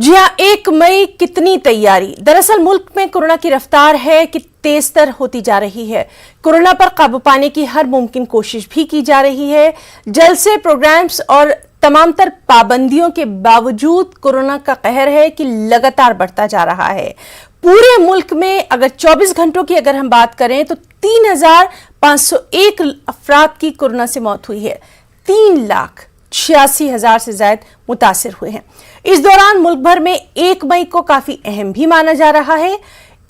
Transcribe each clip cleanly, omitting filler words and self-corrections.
जी हाँ, 1 मई कितनी तैयारी। दरअसल मुल्क में कोरोना की रफ्तार है कि तेजतर होती जा रही है। कोरोना पर काबू पाने की हर मुमकिन कोशिश भी की जा रही है। जलसे, प्रोग्राम्स और तमाम तर पाबंदियों के बावजूद कोरोना का कहर है कि लगातार बढ़ता जा रहा है। पूरे मुल्क में अगर 24 घंटों की अगर हम बात करें तो 3,501 अफराद की कोरोना से मौत हुई है। 3,86,000 से ज्यादा मुतासिर हुए हैं। इस दौरान मुल्क भर में 1 मई को काफी अहम भी माना जा रहा है।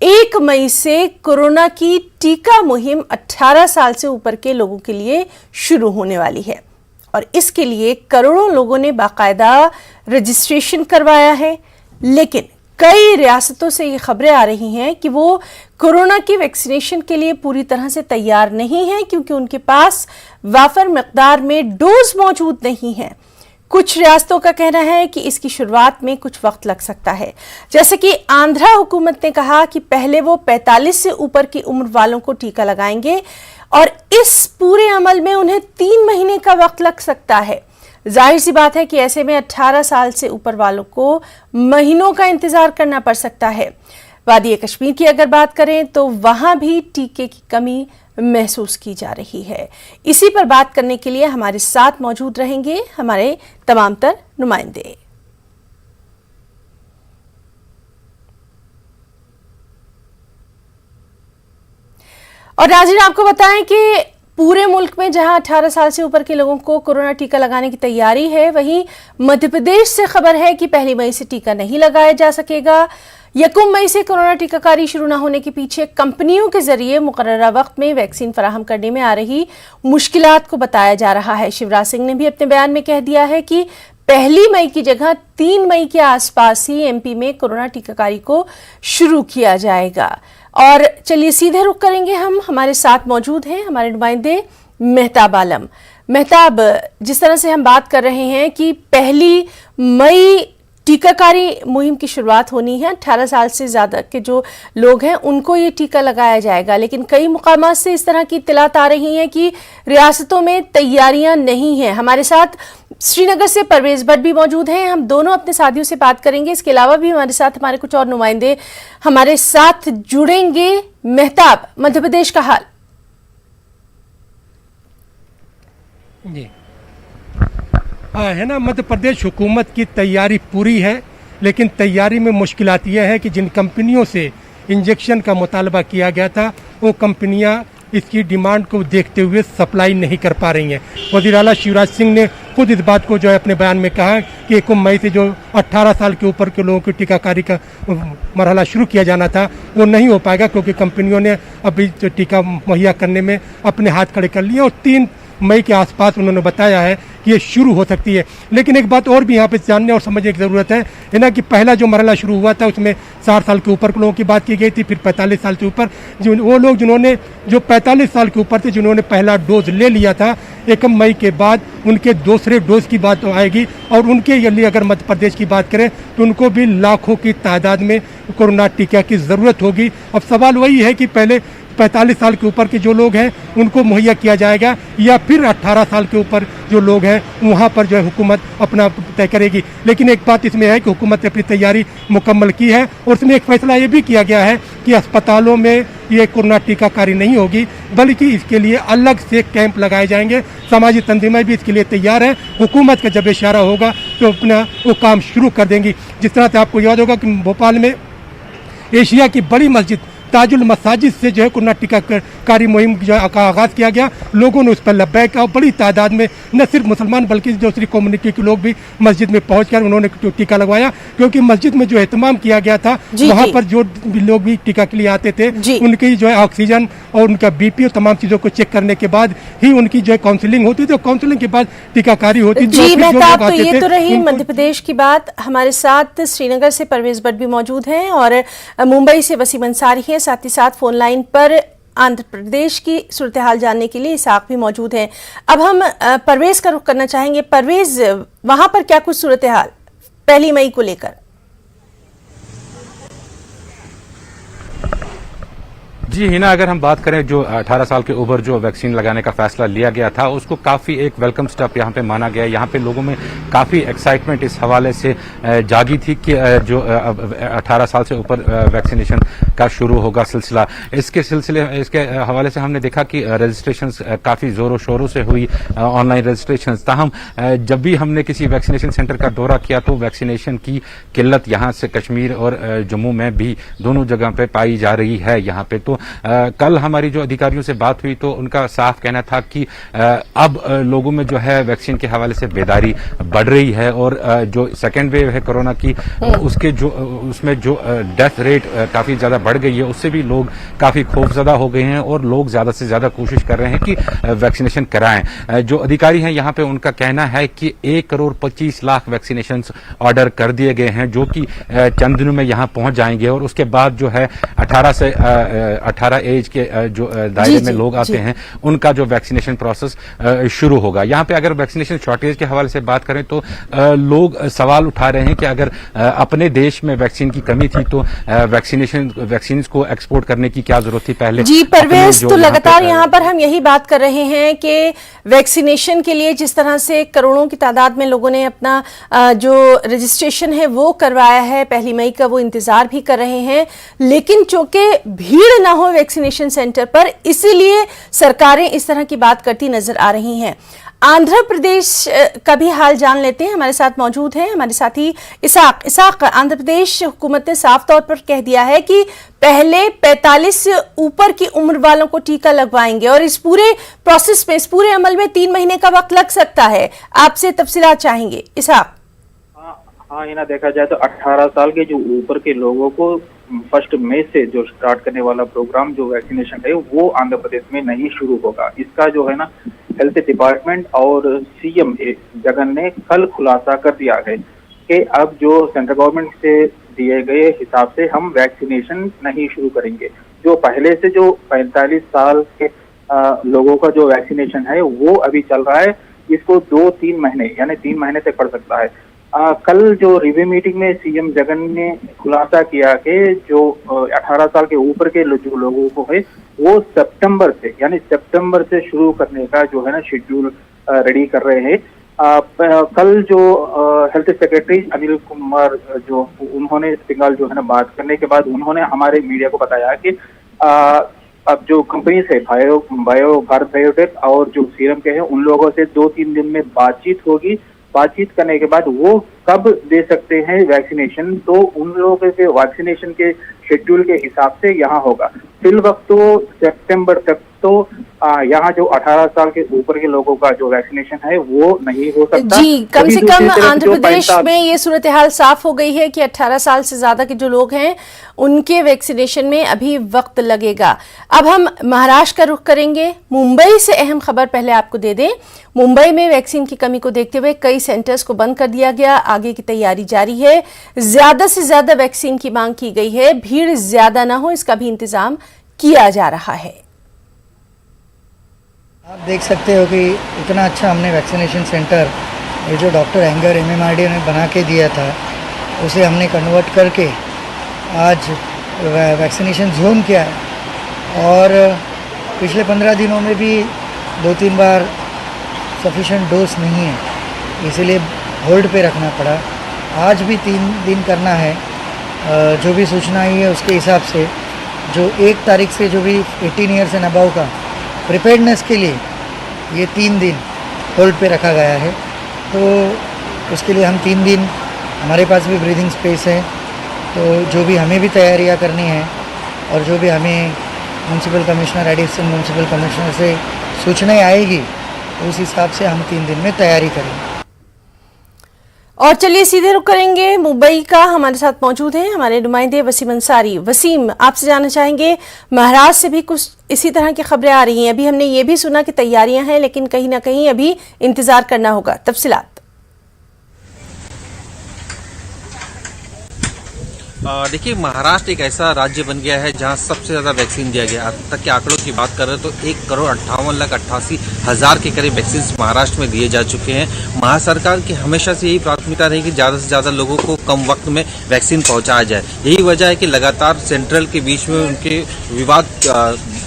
1 मई से कोरोना की टीका मुहिम 18 साल से ऊपर के लोगों के लिए शुरू होने वाली है और इसके लिए करोड़ों लोगों ने बाकायदा रजिस्ट्रेशन करवाया है। लेकिन कई रियासतों से ये खबरें आ रही हैं कि वो कोरोना की वैक्सीनेशन के लिए पूरी तरह से तैयार नहीं है, क्योंकि उनके पास वाफर मिकदार में डोज मौजूद नहीं है। कुछ रियासतों का कहना है कि इसकी शुरुआत में कुछ वक्त लग सकता है। जैसे कि आंध्रा हुकूमत ने कहा कि पहले वो 45 से ऊपर की उम्र वालों को टीका लगाएंगे और इस पूरे अमल में उन्हें 3 महीने का वक्त लग सकता है। जाहिर सी बात है कि ऐसे में 18 साल से ऊपर वालों को महीनों का इंतजार करना पड़ सकता है। वादी कश्मीर की अगर बात करें तो वहां भी टीके की कमी महसूस की जा रही है। इसी पर बात करने के लिए हमारे साथ मौजूद रहेंगे हमारे तमाम तर नुमाइंदे। और नाज़रीन, आपको बताएं कि पूरे मुल्क में जहां 18 साल से ऊपर के लोगों को कोरोना टीका लगाने की तैयारी है, वहीं मध्य प्रदेश से खबर है कि 1 मई से टीका नहीं लगाया जा सकेगा। 1 मई से कोरोना टीकाकारी शुरू न होने के पीछे कंपनियों के जरिए मुकर्ररा वक्त में वैक्सीन फराहम करने में आ रही मुश्किलात को बताया जा रहा है। शिवराज सिंह ने भी अपने बयान में कह दिया है कि 1 मई की जगह 3 मई के आसपास ही एमपी में कोरोना टीकाकारी को शुरू किया जाएगा। और चलिए सीधे रुख करेंगे हम, हमारे साथ मौजूद हैं हमारे नुमाइंदे मेहताब आलम। मेहताब, जिस तरह से हम बात कर रहे हैं कि 1 मई टीकाकारी मुहिम की शुरुआत होनी है, 18 साल से ज़्यादा के जो लोग हैं उनको ये टीका लगाया जाएगा, लेकिन कई मुकामात से इस तरह की इत्तलात आ रही हैं कि रियासतों में तैयारियां नहीं हैं। हमारे साथ श्रीनगर से परवेज भट्ट भी मौजूद हैं, हम दोनों अपने साथियों से बात करेंगे। इसके अलावा भी हमारे साथ हमारे कुछ और नुमाइंदे हमारे साथ जुड़ेंगे। मेहताब, मध्य प्रदेश का हाल। जी हाँ, है ना, मध्य प्रदेश हुकूमत की तैयारी पूरी है, लेकिन तैयारी में मुश्किलात यह है कि जिन कंपनियों से इंजेक्शन का मुतालबा किया गया था वो कंपनियां इसकी डिमांड को देखते हुए सप्लाई नहीं कर पा रही हैं। वज़ीर आला शिवराज सिंह ने खुद इस बात को जो है अपने बयान में कहा कि 1 मई से जो 18 साल के ऊपर के लोगों की टीकाकारी का मरहला शुरू किया जाना था वो नहीं हो पाएगा, क्योंकि कंपनियों ने अभी जो टीका मुहैया करने में अपने हाथ खड़े कर लिए और 3 मई के आसपास उन्होंने बताया है कि ये शुरू हो सकती है। लेकिन एक बात और भी यहाँ पे जानने और समझने की ज़रूरत है ना, कि पहला जो मरहला शुरू हुआ था उसमें 60 साल के ऊपर के लोगों की बात की गई थी, फिर 45 साल से ऊपर वो लोग जिन्होंने जो 45 साल के ऊपर थे जिन्होंने पहला डोज ले लिया था, 1 मई के बाद उनके दूसरे डोज की बात आएगी और उनके लिए अगर मध्य प्रदेश की बात करें तो उनको भी लाखों की तादाद में कोरोना टीका की ज़रूरत होगी। अब सवाल वही है कि पहले 45 साल के ऊपर के जो लोग हैं उनको मुहैया किया जाएगा या फिर 18 साल के ऊपर जो लोग हैं वहाँ पर जो है हुकूमत अपना तय करेगी। लेकिन एक बात इसमें है कि हुकूमत ने अपनी तैयारी मुकम्मल की है और उसमें एक फैसला ये भी किया गया है कि अस्पतालों में ये कोरोना टीकाकारी नहीं होगी, बल्कि इसके लिए अलग से कैंप लगाए जाएंगे। समाजी तंजीमें भी इसके लिए तैयार हैं। हुकूमत का जब इशारा होगा तो अपना वो काम शुरू कर देंगी। जिस तरह से आपको याद होगा कि भोपाल में एशिया की बड़ी मस्जिद ताजुल मसाजिद से जो है कोरोना टीकाकारी मुहिम का आगाज़ किया गया। लोगों ने उस पर लब्बैक कहा। बड़ी तादाद में न सिर्फ मुसलमान बल्कि दूसरी कम्युनिटी के लोग भी मस्जिद में पहुंचकर उन्होंने टीका लगवाया, क्योंकि मस्जिद में जो एहतमाम किया गया था वहाँ पर जो लोग भी टीका के लिए आते थे उनकी जो है ऑक्सीजन और उनका BP और तमाम चीज़ों को चेक करने के बाद ही उनकी जो है काउंसलिंग होती थी और काउंसलिंग के बाद टीकाकारी होती थी। तो ये तो रही मध्य प्रदेश की बात। हमारे साथ श्रीनगर से परवेज भट्ट भी मौजूद हैं और मुंबई से वसीम अंसारी हैं। साथ ही साथ फोन लाइन पर आंध्र प्रदेश की सूरत हाल जानने के लिए इसाक भी मौजूद हैं। अब हम परवेज का रुख करना चाहेंगे। परवेज, वहां पर क्या कुछ सूरत हाल 1 मई को लेकर? जी हिना, अगर हम बात करें जो 18 साल के ऊपर जो वैक्सीन लगाने का फैसला लिया गया था, उसको काफी एक वेलकम स्टेप यहाँ पे माना गया। यहाँ पे लोगों में काफी एक्साइटमेंट इस हवाले से जागी थी कि जो 18 साल से ऊपर वैक्सीनेशन का शुरू होगा सिलसिला। इसके हवाले से हमने देखा कि रजिस्ट्रेशन काफी जोरों शोरों से हुई, ऑनलाइन रजिस्ट्रेशन। ताहम जब भी हमने किसी वैक्सीनेशन सेंटर का दौरा किया तो वैक्सीनेशन की किल्लत यहाँ से कश्मीर और जम्मू में भी दोनों जगह पे पाई जा रही है। यहाँ पे तो कल हमारी जो अधिकारियों से बात हुई तो उनका साफ कहना था कि अब लोगों में जो है वैक्सीन के हवाले से बेदारी बढ़ रही है और जो सेकेंड वेव है कोरोना की उसमें जो डेथ रेट काफी ज्यादा बढ़ गई है, उससे भी लोग काफी खौफजदा हो गए हैं और लोग ज्यादा से ज्यादा कोशिश कर रहे हैं कि वैक्सीनेशन कराएं। जो अधिकारी हैं यहाँ पे उनका कहना है कि 1,25,00,000 वैक्सीनेशन ऑर्डर कर दिए गए हैं, जो कि चंद दिनों में यहाँ पहुंच जाएंगे और उसके बाद जो है 18 एज के जो दायरे में लोग आते हैं उनका जो वैक्सीनेशन प्रोसेस शुरू होगा। यहाँ पे अगर वैक्सीनेशन शॉर्टेज के हवाले से बात करें तो लोग सवाल उठा रहे हैं कि अगर अपने देश में वैक्सीन की कमी थी तो वैक्सीन को एक्सपोर्ट करने की क्या जरूरत थी पहले। जी परवेज, तो लगातार यहाँ पर हम यही बात कर रहे हैं कि वैक्सीनेशन के लिए जिस तरह से करोड़ों की तादाद में लोगों ने अपना जो रजिस्ट्रेशन है वो करवाया है, 1 मई का वो इंतजार भी कर रहे हैं, लेकिन चूंकि भीड़ ना हो वैक्सीनेशन सेंटर पर, इसीलिए सरकारें इस तरह की बात करती नजर आ रही हैं। आंध्र प्रदेश का भी हाल जान लेते हैं। हमारे साथ मौजूद हैं हमारे साथी इसाक। आंध्र प्रदेश हुकूमत ने साफ तौर पर कह दिया है कि पहले 45 से ऊपर की उम्र वालों को टीका लगवाएंगे और इस पूरे प्रोसेस में, इस पूरे अमल में 3 महीने का वक्त लग सकता है। आपसे तफसीलात चाहेंगे इसाक। हाँ, इन्हें देखा जाए तो 18 साल के जो ऊपर के लोगों को 1 मई से जो स्टार्ट करने वाला प्रोग्राम जो वैक्सीनेशन है वो आंध्र प्रदेश में नहीं शुरू होगा। इसका जो है ना हेल्थ डिपार्टमेंट और सीएम जगन ने कल खुलासा कर दिया है कि अब जो सेंट्रल गवर्नमेंट से दिए गए हिसाब से हम वैक्सीनेशन नहीं शुरू करेंगे। जो पहले से जो 45 साल के लोगों का जो वैक्सीनेशन है वो अभी चल रहा है, इसको 2-3 महीने यानी 3 महीने तक पड़ सकता है। कल जो रिव्यू मीटिंग में सीएम जगन ने खुलासा किया कि जो 18 साल के ऊपर के जो लोगों को है वो सितंबर से शुरू करने का जो है ना शेड्यूल रेडी कर रहे हैं। कल जो हेल्थ सेक्रेटरी अनिल कुमार जो उन्होंने बंगाल जो है ना बात करने के बाद उन्होंने हमारे मीडिया को बताया कि अब जो कंपनीज है भारत बायोटेक और जो सीरम के हैं उन लोगों से 2-3 दिन में बातचीत होगी। बातचीत करने के बाद वो कब दे सकते हैं वैक्सीनेशन, तो उन लोगों के वैक्सीनेशन के शेड्यूल के हिसाब से यहाँ होगा। फिल वक्त तो सितंबर तक तो यहाँ जो 18 साल के ऊपर के लोगों का जो वैक्सीनेशन है वो नहीं हो सकता। जी, कम से कम आंध्र प्रदेश में ये सूरत हाल साफ हो गई है कि 18 साल से ज्यादा के जो लोग हैं उनके वैक्सीनेशन में अभी वक्त लगेगा। अब हम महाराष्ट्र का रुख करेंगे। मुंबई से अहम खबर पहले आपको दे दें। मुंबई में वैक्सीन की कमी को देखते हुए कई सेंटर्स को बंद कर दिया गया। आगे की तैयारी जारी है। ज्यादा से ज्यादा वैक्सीन की मांग की गई है। भीड़ ज्यादा ना हो इसका भी इंतजाम किया जा रहा है। आप देख सकते हो कि इतना अच्छा हमने वैक्सीनेशन सेंटर ये जो डॉक्टर एंगर MMRD ने बना के दिया था उसे हमने कन्वर्ट करके आज वैक्सीनेशन जोन किया है और पिछले 15 दिनों में भी 2-3 बार सफिशेंट डोज नहीं है, इसीलिए होल्ड पे रखना पड़ा। आज भी 3 दिन करना है। जो भी सूचना आई है उसके हिसाब से जो 1 तारीख से जो भी 18 ईयर्स एंड अबव का प्रिपेयर्डनेस के लिए ये 3 दिन होल्ड पे रखा गया है। तो उसके लिए हम 3 दिन, हमारे पास भी ब्रीदिंग स्पेस है, तो जो भी हमें भी तैयारियां करनी है और जो भी हमें municipal commissioner, additional municipal commissioner से सूचनाएं आएगी उस हिसाब से हम 3 दिन में तैयारी करेंगे। और चलिए सीधे रुक करेंगे मुंबई का। हमारे साथ मौजूद हैं हमारे नुमाइंदे वसीम अंसारी। वसीम, आपसे जानना चाहेंगे, महाराष्ट्र से भी कुछ इसी तरह की खबरें आ रही हैं। अभी हमने ये भी सुना कि तैयारियां हैं लेकिन कहीं ना कहीं अभी इंतजार करना होगा। तफसीलात। देखिए, महाराष्ट्र एक ऐसा राज्य बन गया है जहां सबसे ज़्यादा वैक्सीन दिया गया। अब तक के आंकड़ों की बात करें तो 1,58,88,000 के करीब वैक्सीन महाराष्ट्र में दिए जा चुके हैं। महाराष्ट्र सरकार की हमेशा से यही प्राथमिकता रही कि ज़्यादा से ज़्यादा लोगों को कम वक्त में वैक्सीन पहुंचाया जाए। यही वजह है कि लगातार सेंट्रल के बीच में उनके विवाद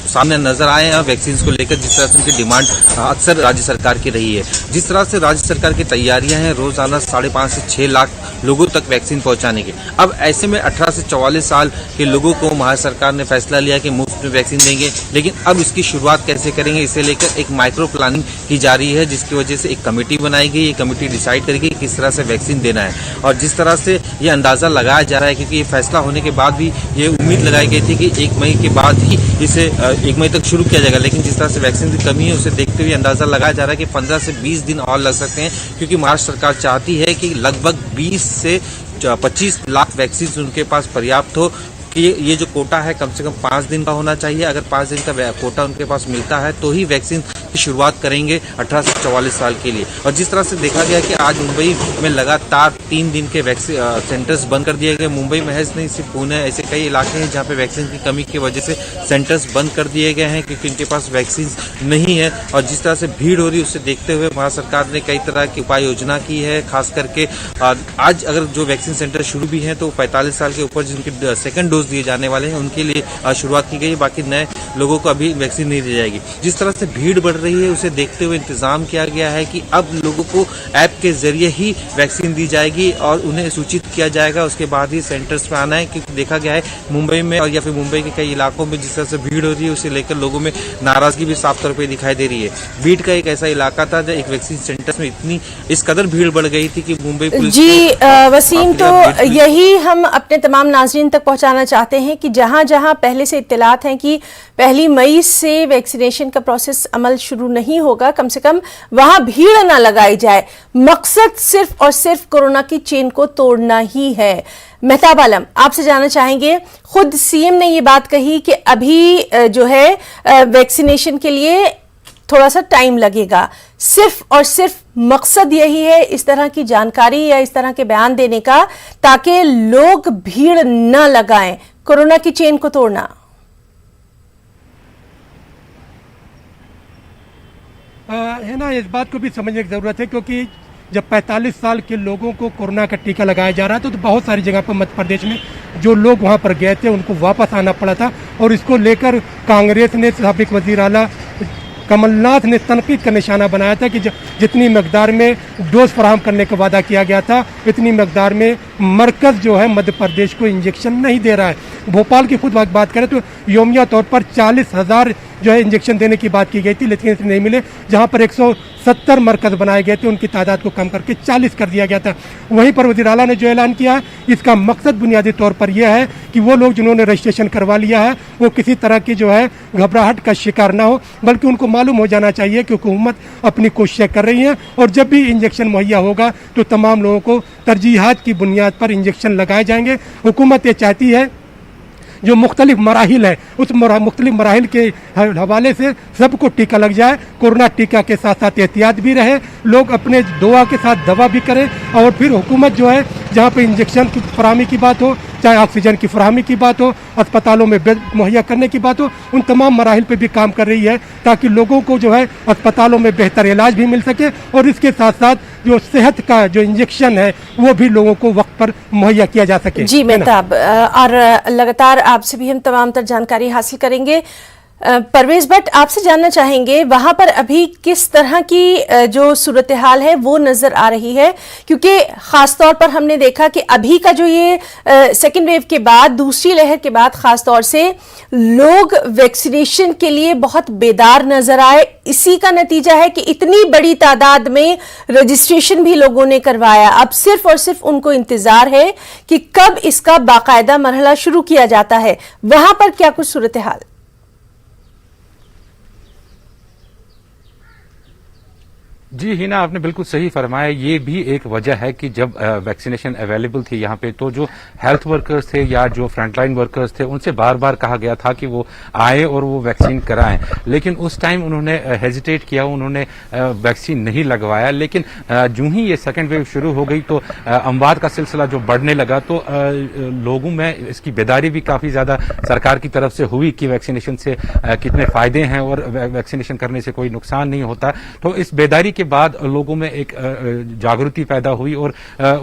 सामने नजर आए हैं वैक्सीन को लेकर, जिस तरह से उनकी डिमांड अक्सर राज्य सरकार की रही है। जिस तरह से राज्य सरकार की तैयारियां हैं रोजाना 5.5 से 6 लाख लोगों तक वैक्सीन पहुंचाने की। अब ऐसे में 18 से 44 साल के लोगों को महाराष्ट्र सरकार ने फैसला लिया कि मुफ्त में वैक्सीन देंगे, लेकिन अब इसकी शुरुआत कैसे करेंगे इसे लेकर एक माइक्रो प्लानिंग की जा रही है, जिसकी वजह से एक कमेटी बनाई गई। ये कमेटी डिसाइड करेगी किस तरह से वैक्सीन देना है। और जिस तरह से ये अंदाजा लगाया जा रहा है, क्योंकि ये फैसला होने के बाद भी ये उम्मीद लगाई गई थी कि 1 मई के बाद ही इसे 1 मई तक शुरू किया जाएगा, लेकिन जिस तरह से वैक्सीन की कमी है उसे देखते हुए अंदाजा लगाया जा रहा है कि 15 से 20 दिन और लग सकते हैं, क्योंकि महाराष्ट्र सरकार चाहती है कि लगभग 20 से 25 लाख वैक्सीन उनके पास पर्याप्त हो कि ये जो कोटा है कम से कम 5 दिन का होना चाहिए। अगर 5 दिन का कोटा उनके पास मिलता है तो ही वैक्सीन की शुरुआत करेंगे 18 से 44 साल के लिए। और जिस तरह से देखा गया कि आज मुंबई में लगातार 3 दिन के वैक्सीन सेंटर्स बंद कर दिए गए। मुंबई महज नहीं, सिर्फ पुणे, ऐसे कई इलाके हैं जहाँ पे वैक्सीन की कमी की वजह से सेंटर्स बंद कर दिए गए हैं, क्योंकि उनके पास वैक्सीन नहीं है। और जिस तरह से भीड़ हो रही है उसे देखते हुए भारत सरकार ने कई तरह की उपाय योजना की है। खास करके आज अगर जो वैक्सीन सेंटर शुरू भी हैं तो 45 साल के ऊपर जिनके सेकंड डोज दिए जाने वाले हैं उनके लिए शुरुआत की गई, बाकी नए लोगों को अभी वैक्सीन नहीं दी जाएगी। जिस तरह से भीड़ बढ़ रही है उसे देखते हुए इंतजाम किया गया है कि अब लोगों को ऐप के जरिए ही वैक्सीन दी जाएगी और उन्हें सूचित किया जाएगा, उसके बाद ही सेंटर्स पे आना है। क्योंकि देखा गया है मुंबई में और या फिर मुंबई के कई इलाकों में जिस तरह से भीड़ हो रही है उसे लेकर लोगों में नाराजगी भी साफ तौर पर दिखाई दे रही है। बीड का एक ऐसा इलाका था जहाँ एक वैक्सीन सेंटर्स में इस कदर भीड़ बढ़ गई थी कि मुंबई पुलिस वसीम, तो यही हम अपने तमाम नाज़रीन तक पहुंचाना चाहते हैं कि जहां जहां पहले से इत्तलात हैं कि 1 मई से वैक्सीनेशन का प्रोसेस अमल शुरू नहीं होगा, कम से कम वहां भीड़ ना लगाई जाए। मकसद सिर्फ और सिर्फ कोरोना की चेन को तोड़ना ही है। मेहताब आलम, आपसे जानना चाहेंगे, खुद सीएम ने ये बात कही कि अभी जो है वैक्सीनेशन के लिए थोड़ा सा टाइम लगेगा। सिर्फ और सिर्फ मकसद यही है इस तरह की जानकारी या इस तरह के बयान देने का ताकि लोग भीड़ न लगाएं, कोरोना की चेन को तोड़ना। है ना, इस बात को भी समझने की जरूरत है, क्योंकि जब 45 साल के लोगों को कोरोना का टीका लगाया जा रहा था तो बहुत सारी जगह पर मध्य प्रदेश में जो लोग वहां पर गए थे उनको वापस आना पड़ा था। और इसको लेकर कांग्रेस ने, साबिक वजीर आला कमलनाथ ने तनकीद का निशाना बनाया था कि जितनी मकदार में डोज फराहम करने का वादा किया गया था इतनी मकदार में मरकज जो है मध्य प्रदेश को इंजेक्शन नहीं दे रहा है। भोपाल की खुद बात करें तो योमिया तौर पर 40,000 जो है इंजेक्शन देने की बात की गई थी, लेकिन नहीं मिले। जहां पर 170 मरकज बनाए गए थे उनकी तादाद को कम करके 40 कर दिया गया था। वहीं पर वज़ीर आला ने जो ऐलान किया है इसका मकसद बुनियादी तौर पर यह है कि वो लोग जिन्होंने रजिस्ट्रेशन करवा लिया है वो किसी तरह की जो है घबराहट का शिकार ना हो, बल्कि उनको मालूम हो जाना चाहिए कि हुकूमत अपनी कोशिशें कर रही है और जब भी इंजेक्शन मुहैया होगा तो तमाम लोगों को तरजीहात की बुनियाद पर इंजेक्शन लगाए जाएंगे। हुकूमत ये चाहती है जो मुख्तलिफ मराहिल है उस मुख्तलिफ मराहिल के हवाले से सबको टीका लग जाए। कोरोना टीका के साथ साथ एहतियात भी रहे, लोग अपने दुआ के साथ दवा भी करें और फिर हुकूमत जो है जहाँ पे इंजेक्शन की फराहमी की बात हो, चाहे ऑक्सीजन की फराहमी की बात हो, अस्पतालों में बेड मुहैया करने की बात हो, उन तमाम मराहिल पे भी काम कर रही है ताकि लोगों को जो है अस्पतालों में बेहतर इलाज भी मिल सके और इसके साथ साथ जो सेहत का जो इंजेक्शन है वो भी लोगों को वक्त पर मुहैया किया जा सके। जी मेहताब, और लगातार आपसे भी हम तमाम तर जानकारी हासिल करेंगे। परवेज भट्ट, आपसे जानना चाहेंगे वहां पर अभी किस तरह की जो सूरत हाल है वो नजर आ रही है, क्योंकि खासतौर पर हमने देखा कि अभी का जो ये सेकेंड वेव के बाद, दूसरी लहर के बाद खासतौर से लोग वैक्सीनेशन के लिए बहुत बेदार नजर आए। इसी का नतीजा है कि इतनी बड़ी तादाद में रजिस्ट्रेशन भी लोगों ने करवाया। अब सिर्फ और सिर्फ उनको इंतजार है कि कब इसका बाकायदा मरहला शुरू किया जाता है। वहां पर क्या कुछ सूरत हाल? जी हिना, आपने बिल्कुल सही फरमाया। ये भी एक वजह है कि जब वैक्सीनेशन अवेलेबल थी यहाँ पे, तो जो हेल्थ वर्कर्स थे या जो फ्रंटलाइन वर्कर्स थे, उनसे बार बार कहा गया था कि वो आए और वो वैक्सीन कराएं, लेकिन उस टाइम उन्होंने हेजिटेट किया, उन्होंने वैक्सीन नहीं लगवाया। लेकिन जो ही ये सेकेंड वेव शुरू हो गई तो अमवात का सिलसिला जो बढ़ने लगा, तो लोगों में इसकी बेदारी भी काफी ज्यादा सरकार की तरफ से हुई कि वैक्सीनेशन से कितने फायदे हैं और वैक्सीनेशन करने से कोई नुकसान नहीं होता। तो इस बेदारी के बाद लोगों में एक जागृति पैदा हुई और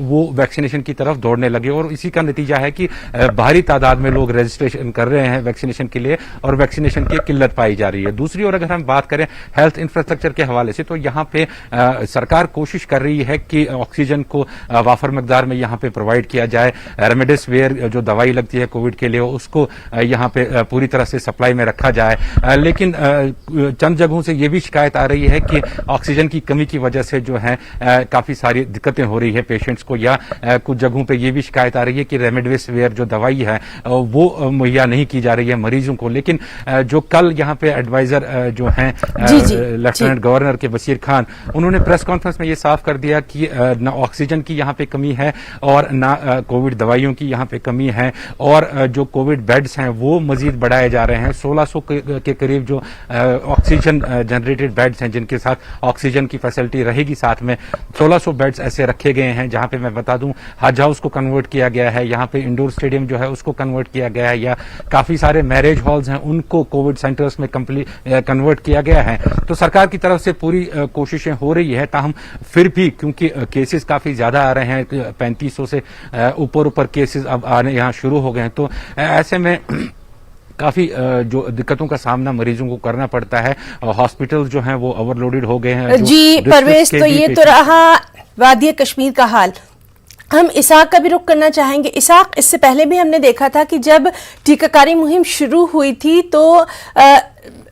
वो वैक्सीनेशन की तरफ दौड़ने लगे, और इसी का नतीजा है कि भारी तादाद में लोग रजिस्ट्रेशन कर रहे हैं वैक्सीनेशन के लिए, और वैक्सीनेशन की किल्लत पाई जा रही है। दूसरी ओर अगर हम बात करें हेल्थ इंफ्रास्ट्रक्चर के हवाले से, तो यहाँ पे सरकार कोशिश कर रही है कि ऑक्सीजन को वाफर मकदार में यहाँ पे प्रोवाइड किया जाए। रेमडेसिविर जो दवाई लगती है कोविड के लिए, उसको यहाँ पे पूरी तरह से सप्लाई में रखा जाए। लेकिन चंद जगहों से ये भी शिकायत आ रही है कि ऑक्सीजन की कमी की वजह से जो है काफी सारी दिक्कतें हो रही है पेशेंट्स को, या कुछ जगहों पे ये भी शिकायत आ रही है कि रेमडेसिविर जो दवाई है वो मुहैया नहीं की जा रही है मरीजों को। लेकिन जो कल यहाँ पे एडवाइजर जो हैं लेफ्टिनेंट गवर्नर के बशीर खान, उन्होंने प्रेस कॉन्फ्रेंस में ये साफ कर दिया कि ना ऑक्सीजन की यहाँ पे कमी है और ना कोविड दवाइयों की यहाँ पे कमी है, और जो कोविड बेड्स हैं वो मजीद बढ़ाए जा रहे हैं। 1600 के करीब जो ऑक्सीजन जनरेटेड बेड्स हैं, जिनके साथ ऑक्सीजन की फैसिलिटी रहेगी, साथ में 1600 बेड्स ऐसे रखे गए हैं। जहां पे मैं बता दूं हज हाउस को कन्वर्ट किया गया है, यहाँ पे इंडोर स्टेडियम जो है उसको कन्वर्ट किया गया है, या काफी सारे मैरिज हॉल्स हैं उनको कोविड सेंटर्स में कन्वर्ट किया गया है। तो सरकार की तरफ से पूरी कोशिशें हो रही है, ताहम फिर भी क्योंकि केसेस काफी ज्यादा आ रहे हैं, 3500 से ऊपर केसेस अब आने यहाँ शुरू हो गए हैं, तो ऐसे में काफी जो दिक्कतों का सामना मरीजों को करना पड़ता है। हॉस्पिटल जो हैं वो ओवरलोडेड हो गए हैं। जी परवेज, तो ये तो रहा वादी कश्मीर का हाल। हम इसाक का भी रुख करना चाहेंगे। इसाक, इससे पहले भी हमने देखा था कि जब टीकाकारी मुहिम शुरू हुई थी तो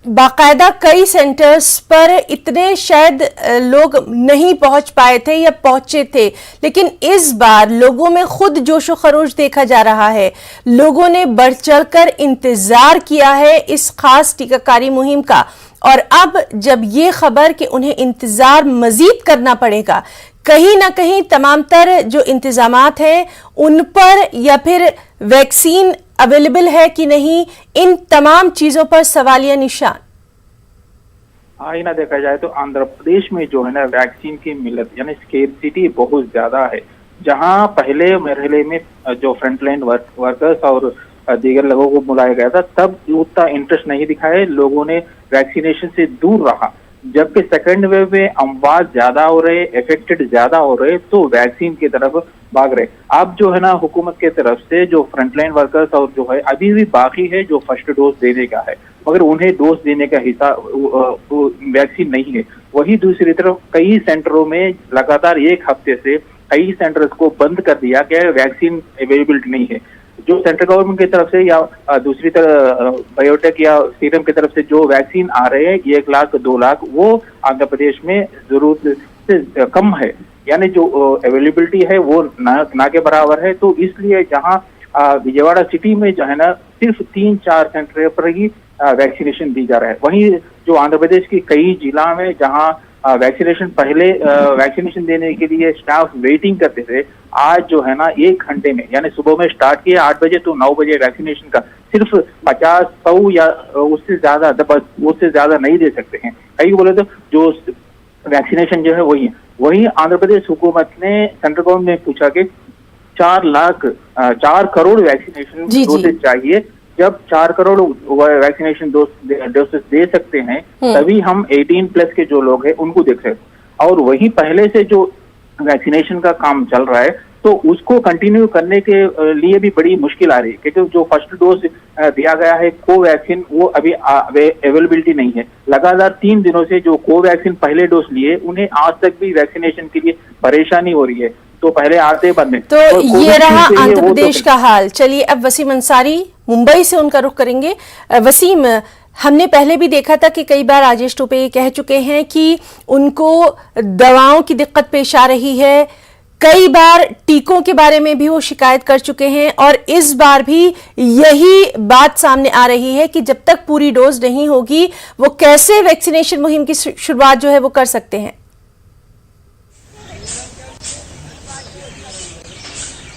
बाकायदा कई सेंटर्स पर इतने शायद लोग नहीं पहुंच पाए थे या पहुंचे थे, लेकिन इस बार लोगों में खुद जोशो खरोश देखा जा रहा है। लोगों ने बढ़ चढ़कर इंतजार किया है इस खास टीकाकारी मुहिम का, और अब जब ये खबर कि उन्हें इंतजार मजीद करना पड़ेगा, कहीं ना कहीं तमाम तर जो इंतजामात हैं उन पर, या फिर वैक्सीन अवेलेबल है कि नहीं, इन तमाम चीजों पर सवालिया निशान। हाँ, ही ना देखा जाए तो आंध्र प्रदेश में जो है ना वैक्सीन की मिलत यानी स्केर्सिटी बहुत ज्यादा है। जहां पहले मरहले में जो फ्रंटलाइन वर्कर्स और दीगर लोगों को बुलाया गया था, तब उतना इंटरेस्ट नहीं दिखाया, लोगों ने वैक्सीनेशन से दूर रहा। जबकि सेकंड वेव में अमवात ज्यादा हो रहे, इफेक्टेड ज्यादा हो रहे, तो वैक्सीन की तरफ भाग रहे। अब जो है ना हुकूमत के तरफ से जो फ्रंटलाइन वर्कर्स और जो है अभी भी बाकी है जो फर्स्ट डोज देने का है, मगर उन्हें डोज देने का हिसाब वैक्सीन नहीं है। वही दूसरी तरफ कई सेंटरों में लगातार एक हफ्ते से कई सेंटर्स को बंद कर दिया गया, वैक्सीन अवेलेबिलिटी नहीं है। जो सेंट्रल गवर्नमेंट की तरफ से या दूसरी तरफ बायोटेक या सीरम की तरफ से जो वैक्सीन आ रहे हैं 1 लाख 2 लाख, वो आंध्र प्रदेश में जरूरत से कम है, यानी जो अवेलेबिलिटी है वो ना के बराबर है। तो इसलिए जहां विजयवाड़ा सिटी में जो है ना सिर्फ 3-4 सेंटर पर ही वैक्सीनेशन दी जा रहा है। वहीं जो आंध्र प्रदेश की कई जिला में जहां वैक्सीनेशन पहले वैक्सीनेशन देने के लिए स्टाफ वेटिंग करते थे, आज जो है ना 1 घंटे में, यानी सुबह में स्टार्ट किया 8 बजे तो 9 बजे वैक्सीनेशन का सिर्फ 50-100 या उससे ज्यादा नहीं दे सकते हैं। कई बोले तो जो वैक्सीनेशन जो है वही है। वही आंध्र प्रदेश हुकूमत ने सेंट्रल गवर्नमेंट ने पूछा कि 4 करोड़ वैक्सीनेशन डोसेज चाहिए। जब 4 करोड़ वैक्सीनेशन डोसेज दे सकते हैं, तभी हम 18+ के जो लोग हैं उनको देख सकते। और वही पहले से जो वैक्सीनेशन का काम चल रहा है, तो उसको कंटिन्यू करने के लिए भी बड़ी मुश्किल आ रही है, क्योंकि जो फर्स्ट डोज दिया गया है कोवैक्सीन, वो अभी अवेलेबिलिटी नहीं है। लगातार 3 दिनों से जो कोवैक्सीन पहले डोज लिए, उन्हें आज तक भी वैक्सीनेशन के लिए परेशानी हो रही है। तो पहले आते बंद में, तो ये रहा आंध्र प्रदेश का हाल। चलिए अब वसीम अंसारी मुंबई से उनका रुख करेंगे। वसीम, हमने पहले भी देखा था कि कई बार राजेश टोपे ये कह चुके हैं कि उनको दवाओं की दिक्कत पेश आ रही है, कई बार टीकों के बारे में भी वो शिकायत कर चुके हैं, और इस बार भी यही बात सामने आ रही है कि जब तक पूरी डोज नहीं होगी वो कैसे वैक्सीनेशन मुहिम की शुरुआत जो है वो कर सकते हैं।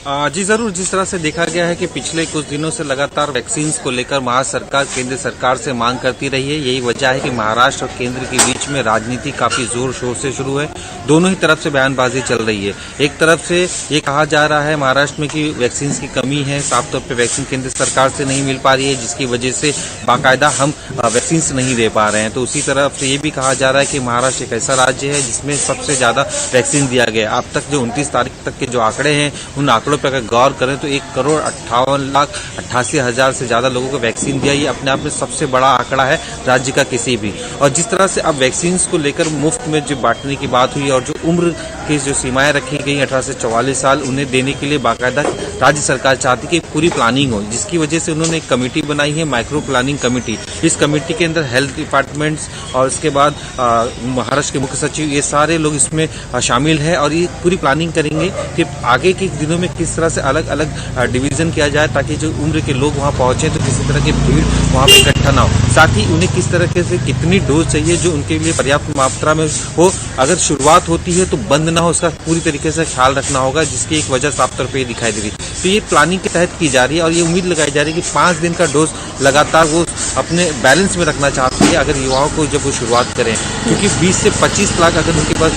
जी जरूर, जिस तरह से देखा गया है कि पिछले कुछ दिनों से लगातार वैक्सीन को लेकर महाराष्ट्र सरकार केंद्र सरकार से मांग करती रही है। यही वजह है कि महाराष्ट्र और केंद्र के बीच में राजनीति काफी जोर शोर से शुरू है। दोनों ही तरफ से बयानबाजी चल रही है। एक तरफ से ये कहा जा रहा है महाराष्ट्र में कि वैक्सीन की कमी है, साफ तौर पर वैक्सीन केंद्र सरकार से नहीं मिल पा रही है, जिसकी वजह से बाकायदा हम वैक्सीन नहीं दे पा रहे हैं। तो उसी तरफ से ये भी कहा जा रहा है कि महाराष्ट्र एक ऐसा राज्य है जिसमें सबसे ज्यादा वैक्सीन दिया गया। अब तक जो 29 तारीख तक के जो आंकड़े हैं, उन आंकड़ों पर अगर गौर करें तो 1,58,88,000 से ज्यादा लोगों को वैक्सीन दिया। ये अपने आप में सबसे बड़ा आंकड़ा है राज्य का किसी भी। और जिस तरह से अब वैक्सीन को लेकर मुफ्त में जो बांटने की बात हुई और जो उम्र की जो सीमाएं रखी गई 18 से 44 साल, उन्हें देने के लिए बाकायदा राज्य सरकार चाहती कि पूरी प्लानिंग हो, जिसकी वजह से उन्होंने एक कमेटी बनाई है, माइक्रो प्लानिंग कमेटी। इस कमेटी के अंदर हेल्थ डिपार्टमेंट्स और इसके बाद महाराष्ट्र के मुख्य सचिव, ये सारे लोग इसमें शामिल है और ये पूरी प्लानिंग करेंगे कि आगे के दिनों में किस तरह से अलग अलग डिवीजन किया जाए ताकि जो उम्र के लोग वहां पहुंचे तो किसी तरह की भीड़ वहां पे इकट्ठा ना हो। साथ ही उन्हें किस तरह से कितनी डोज चाहिए जो उनके लिए पर्याप्त मात्रा में हो, अगर शुरुआत होती है तो बंद ना हो, उसका पूरी तरीके से ख्याल रखना होगा, जिसकी एक वजह साफ तौर पर दिखाई दे रही है। तो ये प्लानिंग के तहत की जा रही है और ये उम्मीद लगाई जा रही है कि 5 दिन का डोज लगातार वो अपने बैलेंस में रखना चाहती है अगर युवाओं को जब वो शुरुआत करें, क्योंकि 20 से 25 लाख अगर उनके पास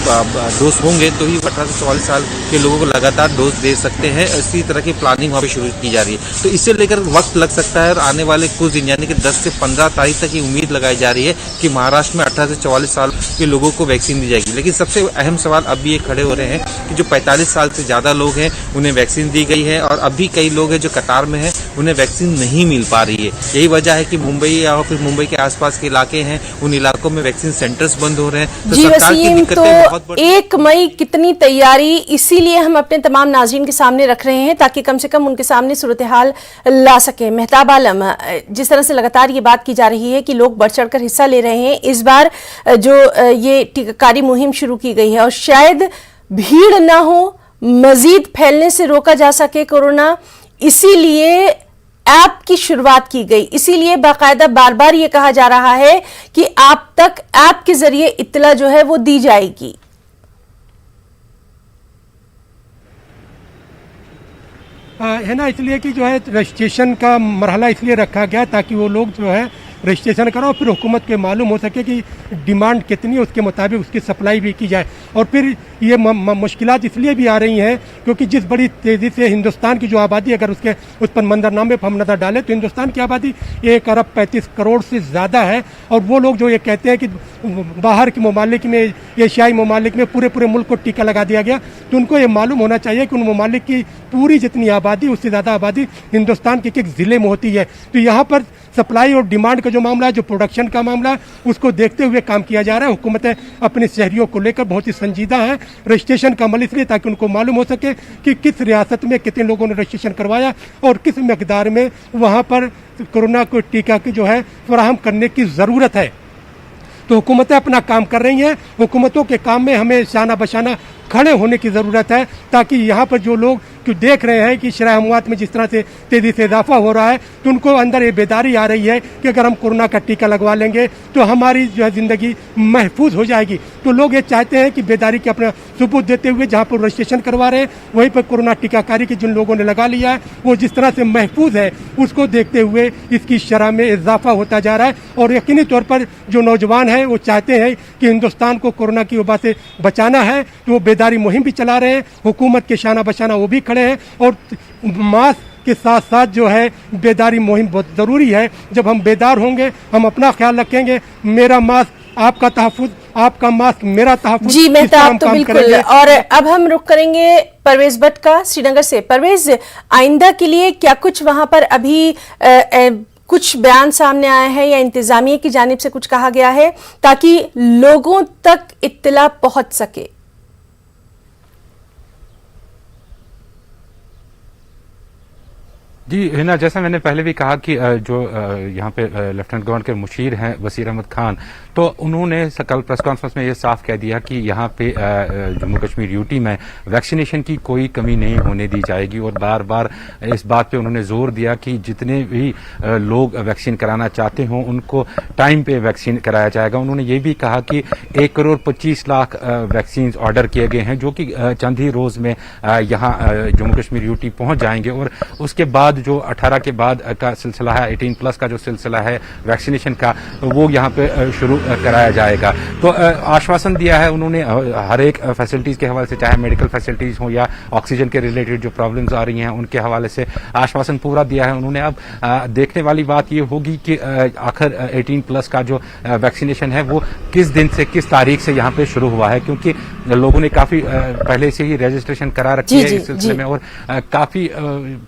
डोज होंगे तो ही 18 से 44 साल के लोगों को लगातार डोज दे सकते हैं। इसी तरह की प्लानिंग वहाँ पे शुरू की जा रही है। तो इससे लेकर वक्त लग सकता है और आने वाले कुछ दिन यानी कि 10 से 15 तारीख तक ये उम्मीद लगाई जा रही है कि महाराष्ट्र में 18 से 44 साल के लोगों को वैक्सीन दी जाएगी। लेकिन सबसे अहम सवाल अब भी ये खड़े हो रहे हैं कि जो 45 साल से ज्यादा लोग हैं उन्हें वैक्सीन दी गई है और अभी कई लोग हैं जो कतार में हैं, उन्हें वैक्सीन नहीं मिल पा रही है। यही वजह है कि मुंबई या फिर मुंबई के आसपास के इलाके हैं, उन इलाकों में वैक्सीन सेंटर्स बंद हो रहे हैं। तो जी सरकार की वसीम, दिक्कतें तो बहुत बड़ी। 1 मई कितनी तैयारी, इसीलिए हम अपने तमाम नाज़रीन के सामने रख रहे हैं ताकि कम से कम उनके सामने सूरत हाल ला सके। मेहताब आलम, जिस तरह से लगातार ये बात की जा रही है कि लोग बढ़ चढ़कर हिस्सा ले रहे हैं, इस बार जो ये टीकाकारी मुहिम शुरू की गई है और शायद भीड़ ना हो, मजीद फैलने से रोका जा सके कोरोना, इसीलिए ऐप की शुरुआत की गई। इसीलिए बाकायदा बार बार ये कहा जा रहा है कि आप तक ऐप के जरिए इत्तला जो है वो दी जाएगी। है ना, इसलिए कि जो है रजिस्ट्रेशन का मरहला इसलिए रखा गया ताकि वो लोग जो है रजिस्ट्रेशन करो, फिर हुकूमत के मालूम हो सके कि डिमांड कितनी है, उसके मुताबिक उसकी सप्लाई भी की जाए। और फिर ये मुश्किलात इसलिए भी आ रही हैं क्योंकि जिस बड़ी तेज़ी से हिंदुस्तान की जो आबादी, अगर उस पर मंजरनामे पर हम नज़र डालें तो हिंदुस्तान की आबादी 1 अरब 35 करोड़ से ज़्यादा है। और वो लोग जो ये कहते हैं कि बाहर के ममालिक में, एशियाई ममालिक में पूरे मुल्क को टीका लगा दिया गया, तो उनको ये मालूम होना चाहिए कि उन ममालिक की पूरी जितनी आबादी, उससे ज़्यादा आबादी हिंदुस्तान के एक ज़िले में होती है। तो यहाँ पर सप्लाई और डिमांड का जो मामला है, जो प्रोडक्शन का मामला है, उसको देखते हुए काम किया जा रहा है। हुकूमतें अपने शहरियों को लेकर बहुत ही संजीदा है। रजिस्ट्रेशन का अमल इसलिए ताकि उनको मालूम हो सके कि किस रियासत में कितने लोगों ने रजिस्ट्रेशन करवाया और किस मकदार में वहाँ पर कोरोना को टीका की जो है फराहम करने की ज़रूरत है। तो हुकूमतें अपना काम कर रही हैं। हुकूमतों के काम में हमें शाना बशाना खड़े होने की ज़रूरत है ताकि यहाँ पर जो लोग देख रहे हैं कि शरह अमवात में जिस तरह से तेज़ी से इजाफा हो रहा है, तो उनको अंदर ये बेदारी आ रही है कि अगर हम कोरोना का टीका लगवा लेंगे तो हमारी जो है ज़िंदगी महफूज हो जाएगी। तो लोग ये चाहते हैं कि बेदारी के अपना सबूत देते हुए जहाँ पर रजिस्ट्रेशन करवा रहे हैं वहीं पर कोरोना टीकाकारी की जिन लोगों ने लगा लिया है वो जिस तरह से महफूज है, उसको देखते हुए इसकी शरह में इजाफा होता जा रहा है। और यकीनी तौर पर जो नौजवान हैं वो चाहते हैं कि हिंदुस्तान को कोरोना की वबा से बचाना है, तो वो बेदारी मुहिम भी चला रहे हैं। हुकूमत के शाना बशाना वो भी खड़े हैं और मास्क के साथ साथ जो है बेदारी मुहिम बहुत ज़रूरी है। जब हम बेदार होंगे, हम अपना ख्याल रखेंगे, मेरा मास्क आपका तहफ़्फ़ुज़, आपका मास्क मेरा तहफ़्फ़ुज़। जी मेहताब, तो बिल्कुल। और अब हम रुख करेंगे परवेज भट्ट का श्रीनगर से। परवेज, आइंदा के लिए क्या कुछ वहां पर अभी कुछ बयान सामने आया है या इंतजामिया की जानिब से कुछ कहा गया है ताकि लोगों तक इत्तला पहुंच सके? जी हिना, जैसा मैंने पहले भी कहा कि जो यहाँ पे लेफ्टिनेंट गवर्नर के मुशीर हैं वसीर अहमद खान, तो उन्होंने कल प्रेस कॉन्फ्रेंस में ये साफ कह दिया कि यहाँ पे जम्मू कश्मीर यूटी में वैक्सीनेशन की कोई कमी नहीं होने दी जाएगी। और बार बार इस बात पे उन्होंने जोर दिया कि जितने भी लोग वैक्सीन कराना चाहते हों उनको टाइम पे वैक्सीन कराया जाएगा। उन्होंने ये भी कहा कि 1,25,00,000 वैक्सीन ऑर्डर किए गए हैं, जो कि चंद ही रोज में यहाँ जम्मू कश्मीर यूटी पहुंच जाएंगे। और उसके बाद जो 18 के बाद का सिलसिला है, 18+ का जो सिलसिला है वैक्सीनेशन का, वो यहाँ पे शुरू कराया जाएगा। तो आश्वासन दिया है उन्होंने हर एक फैसिलिटीज के हवाले से, चाहे मेडिकल फैसिलिटीज हो या ऑक्सीजन के रिलेटेड जो प्रॉब्लम्स आ रही हैं उनके हवाले से आश्वासन पूरा दिया है उन्होंने। अब देखने वाली बात ये होगी कि आखिर 18+ का जो वैक्सीनेशन है वो किस दिन से, किस तारीख से यहाँ पे शुरू हुआ है, क्योंकि लोगों ने काफी पहले से ही रजिस्ट्रेशन करा रखी है इस सिलसिले में। और काफी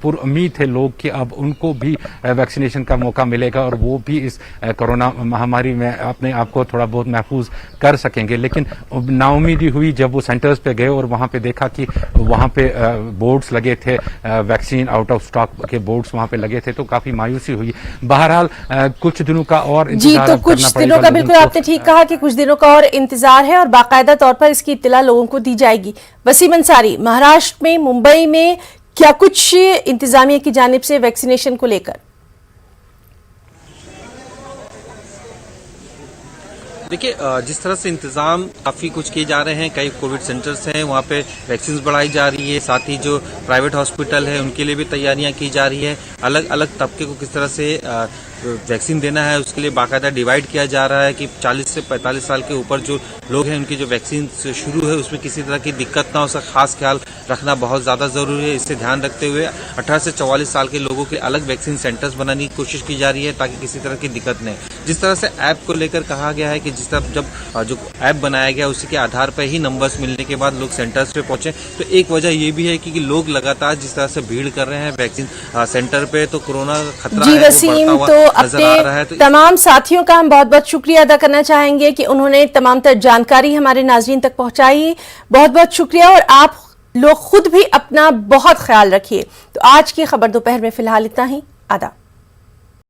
उम्मीद थे लोग कि अब उनको भी वैक्सीनेशन का मौका मिलेगा और वो भी इस कोरोना महामारी में अपने आप को थोड़ा बहुत महफूज कर सकेंगे। लेकिन नाउमीदी हुई जब वो सेंटर्स पे गए और वहां पे देखा कि वहां पे बोर्ड्स लगे थे, वैक्सीन आउट ऑफ स्टॉक के बोर्ड्स वहां पे लगे थे, तो काफी मायूसी हुई। बहरहाल कुछ दिनों का और इंतजार तो कुछ दिनों का, बिल्कुल आपने ठीक कहा कि कुछ दिनों का और इंतजार है और बाकायदा तौर पर इसकी इत्तला लोगों को दी जाएगी। वसीम अंसारी, महाराष्ट्र में, मुंबई में क्या कुछ इंतजामिया की जानिब से वैक्सीनेशन को लेकर? देखिए, जिस तरह से इंतजाम काफी कुछ किए जा रहे हैं, कई कोविड सेंटर्स हैं, वहाँ पे वैक्सीन बढ़ाई जा रही है, साथ ही जो प्राइवेट हॉस्पिटल है उनके लिए भी तैयारियां की जा रही है। अलग अलग तबके को किस तरह से वैक्सीन देना है उसके लिए बाकायदा डिवाइड किया जा रहा है कि 40 से 45 साल के ऊपर जो लोग हैं उनकी जो वैक्सीन शुरू है उसमें किसी तरह की दिक्कत ना हो, उसका खास ख्याल रखना बहुत ज्यादा जरूरी है। इससे ध्यान रखते हुए 18 से 44 साल के लोगों के अलग वैक्सीन सेंटर्स बनाने की कोशिश की जा रही है ताकि किसी तरह की दिक्कत नहीं। जिस तरह से ऐप को लेकर कहा गया है कि जिस तरह जब जो ऐप बनाया गया उसी के आधार पर ही नंबर्स मिलने के बाद लोग सेंटर्स पे पहुंचे, तो एक वजह ये भी है कि लोग लगातार जिस तरह से भीड़ कर रहे हैं वैक्सीन सेंटर पे, तो कोरोना खतरा जी है वसीम, वो बढ़ता तो हुआ नजर आ रहा है। अपने तमाम साथियों का हम बहुत बहुत शुक्रिया अदा करना चाहेंगे कि उन्होंने तमाम तर जानकारी हमारे नाजरीन तक पहुंचाई। बहुत बहुत शुक्रिया और आप लोग खुद भी अपना बहुत ख्याल रखिए। तो आज की खबर दोपहर में फिलहाल इतना ही। आदाब।